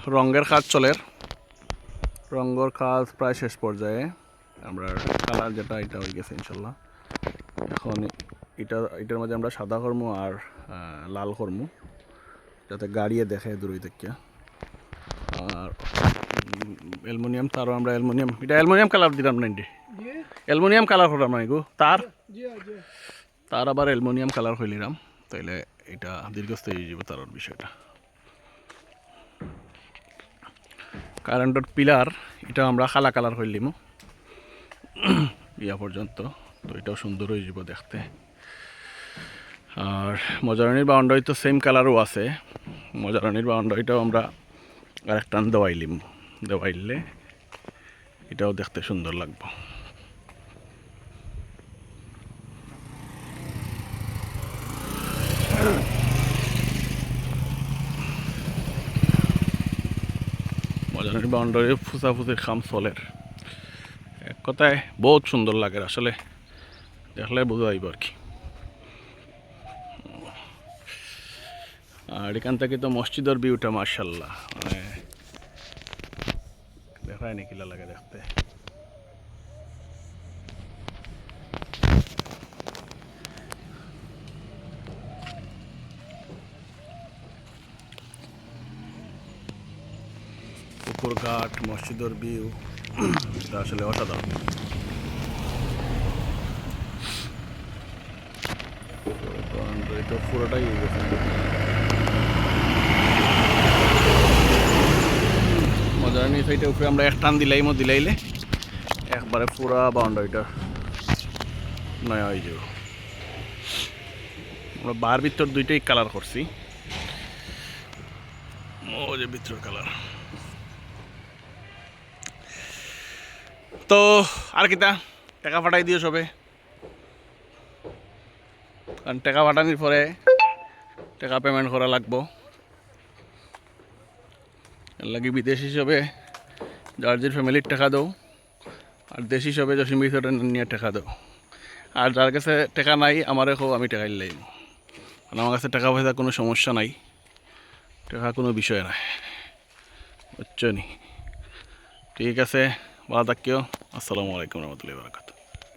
রঙের কাজ চলে, রঙের কাজ প্রায় শেষ পর্যায়ে। আমরা কালার যেটা এটা হয়ে গেছে ইনশাল্লাহ। এখন এটার মধ্যে আমরা সাদা করমু আর লাল করমু, যাতে গাড়িয়ে দেখে দূরই থেকে। আর অ্যালুমিনিয়াম তারও আমরা অ্যালুমিনিয়াম কালার দিলাম না, অ্যালুমিনিয়াম কালার করলাম না এগো তার আবার অ্যালুমিনিয়াম কালার হইলিলাম, তাইলে এটা দীর্ঘস্থায়ী হয়ে যাব তার বিষয়টা। কারেন্টের পিলার এটা আমরা কালা কালার হইলিম ইয়া পর্যন্ত, তো এটাও সুন্দর হয়ে যাব দেখতে। আর মজারানির বাউন্ডারি তো সেম কালারও আছে, মজারানির বাউন্ডারিটাও আমরা আরেকটা দেওয়াইলে এটাও দেখতে সুন্দর লাগবে। মজারানির বাউন্ডারি ফুসাফুসির খাম চলের, এক কথায় বহুত সুন্দর লাগে, আসলে দেখলে বোঝা যাইব আর কি। আর এখান থেকে তো মসজিদের ভিউটা মার্শাল্লাহ, মানে দেখায় নাকি লাগে দেখতে। পুকুরঘাট মসজিদের ভিউ এটা আসলে অসাধারণ। এটা পুরোটাই মজারানি সাইডের উপরে আমরা এক টান দিলাইলে একবারে পুরা বাউন্ডারিটা নয়া হয়ে যাব। আমরা বার ভিতর দুইটাই কালার করছি, ও যে ভিতর কালার। তো আর কিতা টাকা পাঠাই দিও সবে, কারণ টাকা পাঠানোর পরে টাকা পেমেন্ট করা লাগবো। এর লাগে বিদেশ হিসাবে যার ফ্যামিলির টাকা দাও, আর দেশ হিসাবে জসিম ভিতরে নিয়ে টাকা দাও। আর যার কাছে টাকা নাই আমারে হোক, আমি টাকা দিলাই, কারণ আমার কাছে টাকা পয়সা কোনো সমস্যা নাই, টাকা কোনো বিষয় নাই, বুঝছো নি? ঠিক আছে, ভালো থাকিও। আসসালামু আলাইকুম রহমতুল্লাহি ওয়া বারাকাতুহু।